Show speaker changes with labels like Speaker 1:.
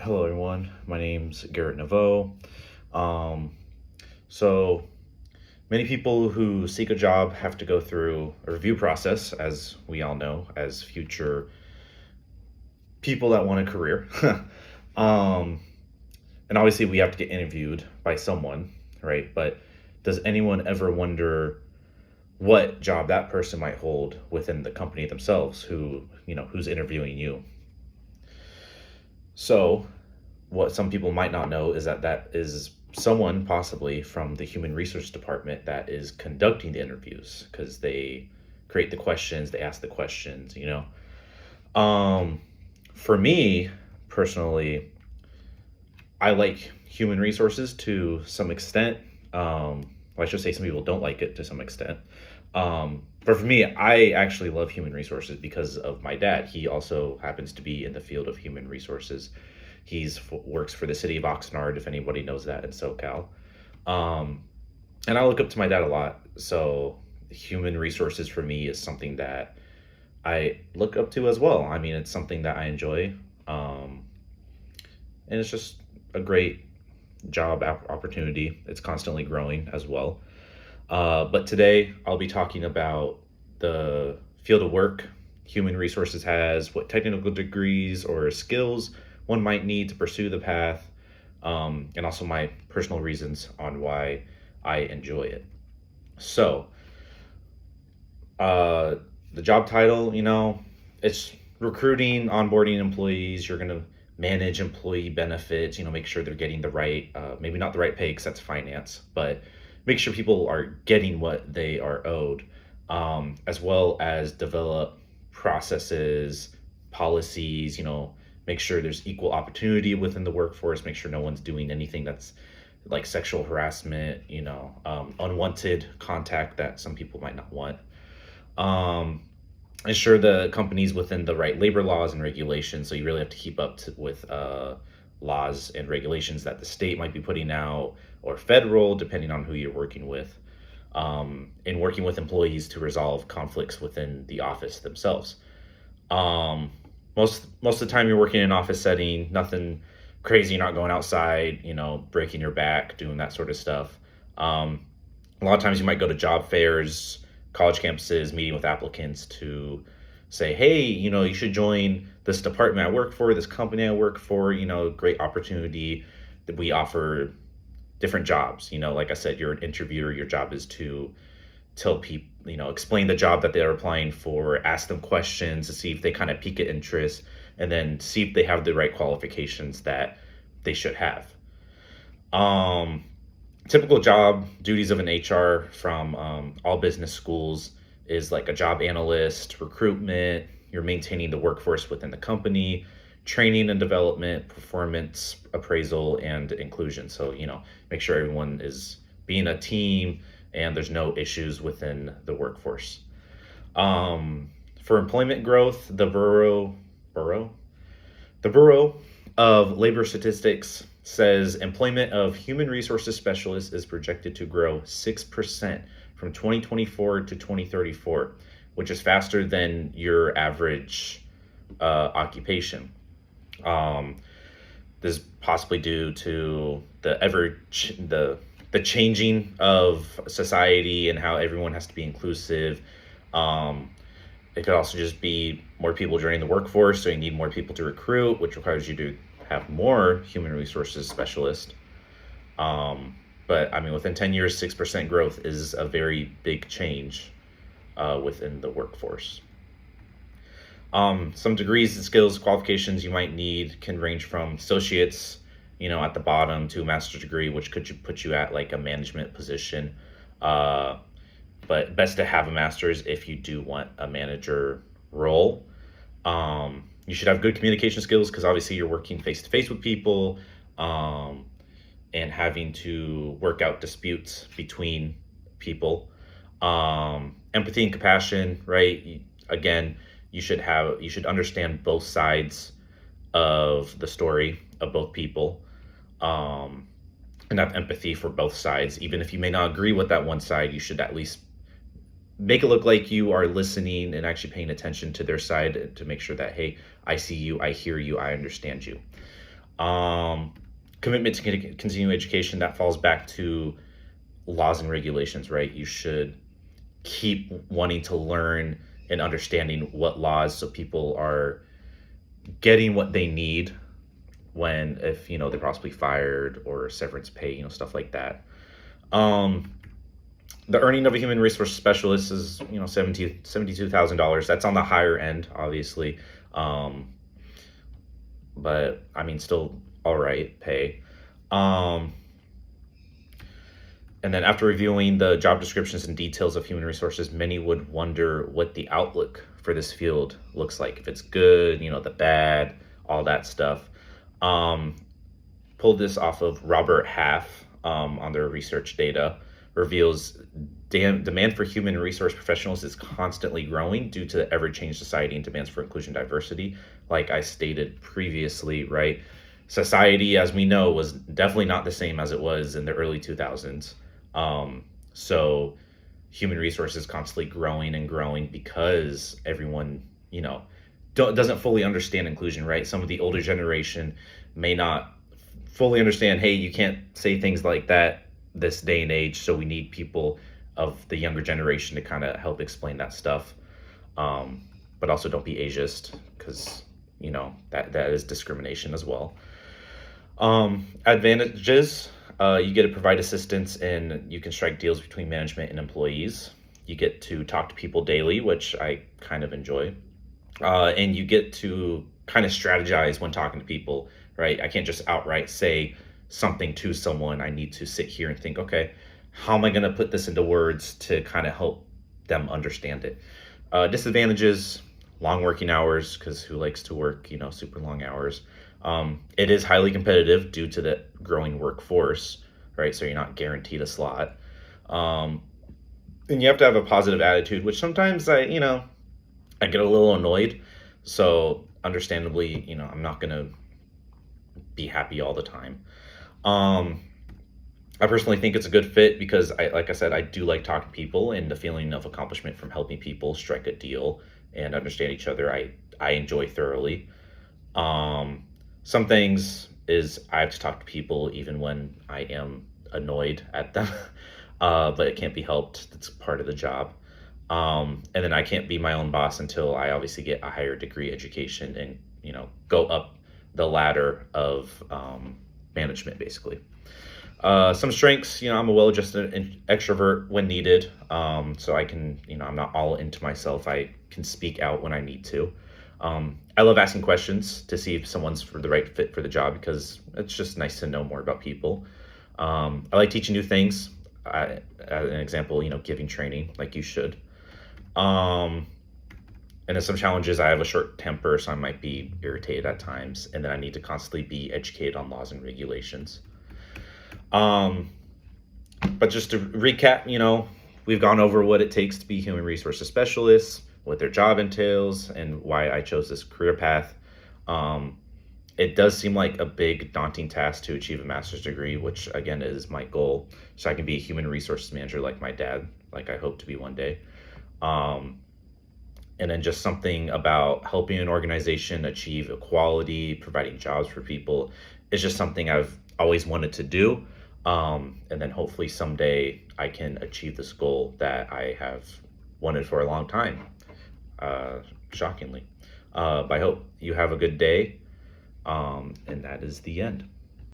Speaker 1: Hello, everyone. My name's Garrett Naveau. Um, so, Many people who seek a job have to go through a review process, as we all know, as future people that want a career. um, and obviously, we have to get interviewed by someone, right? But does anyone ever wonder what job that person might hold within the company themselves, who's interviewing you? So, what some people might not know is that is someone possibly from the human resource department that is conducting the interviews because they create the questions, they ask the questions. Um, for me personally, I like human resources to some extent. Well, I should say some people don't like it to some extent. But for me, I actually love human resources because of my dad. He also happens to be in the field of human resources. Works for the city of Oxnard, if anybody knows that in SoCal. Um, and I look up to my dad a lot. So human resources for me is something that I look up to as well. I mean, it's something that I enjoy. Um, and it's just a great opportunity. It's constantly growing as well. But today I'll be talking about the field of work human resources has, what technical degrees or skills one might need to pursue the path, and also my personal reasons on why I enjoy it. So, uh, the job title, it's recruiting, onboarding employees. You're going to manage employee benefits, make sure they're getting the right, maybe not the right pay because that's finance, but make sure people are getting what they are owed, as well as develop processes, policies, make sure there's equal opportunity within the workforce, make sure no one's doing anything that's like sexual harassment, unwanted contact that some people might not want. Um, Ensure the company's within the right labor laws and regulations. So you really have to keep with laws and regulations that the state might be putting out or federal, depending on who you're working with. And working with employees to resolve conflicts within the office themselves. Um, most of the time, you're working in an office setting, nothing crazy. You're not going outside, breaking your back, doing that sort of stuff. Um, a lot of times, you might go to job fairs, college campuses, meeting with applicants to say, hey, you should join this department I work for, this company I work for, great opportunity that we offer different jobs. Like I said, you're an interviewer, your job is to tell people, explain the job that they're applying for, ask them questions to see if they kind of pique an interest, and then see if they have the right qualifications that they should have. Um, Typical job duties of an HR from all business schools is like a job analyst, recruitment, you're maintaining the workforce within the company, training and development, performance appraisal, and inclusion. So, make sure everyone is being a team and there's no issues within the workforce. For employment growth, Bureau, the Bureau of Labor Statistics says employment of human resources specialists is projected to grow 6% from 2024 to 2034, which is faster than your average occupation. Um, this is possibly due to the changing of society and how everyone has to be inclusive. Um, it could also just be more people joining the workforce, so you need more people to recruit, which requires you to have more human resources specialists. Um, but I mean, within 10 years, 6% growth is a very big change within the workforce. Some degrees and skills, qualifications you might need can range from associates, at the bottom, to a master's degree, which put you at like a management position. Uh, but best to have a master's if you do want a manager role. You should have good communication skills because obviously you're working face to face with people, um, and having to work out disputes between people. Empathy and compassion, right? Again, you should understand both sides of the story of both people, um, and have empathy for both sides. Even if you may not agree with that one side, you should at least make it look like you are listening and actually paying attention to their side to make sure that, hey, I see you, I hear you, I understand you. Um, Commitment to continuing education, that falls back to laws and regulations, right? You should keep wanting to learn and understanding what laws, so people are getting what they need when, if they're possibly fired, or severance pay, stuff like that. Um, the earning of a human resource specialist is, $72,000. That's on the higher end, obviously. Um, but I mean, still all right pay. Um, and then after reviewing the job descriptions and details of human resources, many would wonder what the outlook for this field looks like. If it's good, the bad, all that stuff. Um, Pulled this off of Robert Half, on their research data, reveals demand for human resource professionals is constantly growing due to the ever-changing society and demands for inclusion and diversity. Like I stated previously, right? Society, as we know, was definitely not the same as it was in the early 2000s. So human resources constantly growing and growing because everyone, doesn't fully understand inclusion, right? Some of the older generation may not fully understand, hey, you can't say things like that this day and age, so we need people of the younger generation to kind of help explain that stuff. But also don't be ageist, because that is discrimination as well. Advantages: you get to provide assistance, and you can strike deals between management and employees. You get to talk to people daily, which I kind of enjoy. And you get to kind of strategize when talking to people, right? I can't just outright say something to someone. I need to sit here and think, okay, how am I going to put this into words to kind of help them understand it? Disadvantages: long working hours, because who likes to work, super long hours? It is highly competitive due to the growing workforce, right? So you're not guaranteed a slot. Um, and you have to have a positive attitude, which sometimes I get a little annoyed. So understandably, I'm not gonna be happy all the time. Um, I personally think it's a good fit because like I said, I do like talking to people, and the feeling of accomplishment from helping people strike a deal and understand each other, I enjoy thoroughly. Um, some things is I have to talk to people even when I am annoyed at them, but it can't be helped. It's part of the job. And then I can't be my own boss until I obviously get a higher degree education and go up the ladder of management, basically. Some strengths: I'm a well-adjusted extrovert when needed, so I can, I'm not all into myself. I can speak out when I need to. I love asking questions to see if someone's for the right fit for the job, because it's just nice to know more about people. I like teaching new things. As an example, giving training like you should. Um, and then some challenges: I have a short temper, so I might be irritated at times, and then I need to constantly be educated on laws and regulations. Um, but just to recap, we've gone over what it takes to be human resources specialists, what their job entails, and why I chose this career path. Um, it does seem like a big, daunting task to achieve a master's degree, which again is my goal, so I can be a human resources manager like my dad, like I hope to be one day. Um, and then just something about helping an organization achieve equality, providing jobs for people, is just something I've always wanted to do. And then hopefully someday I can achieve this goal that I have wanted for a long time, shockingly. But I hope you have a good day. And that is the end.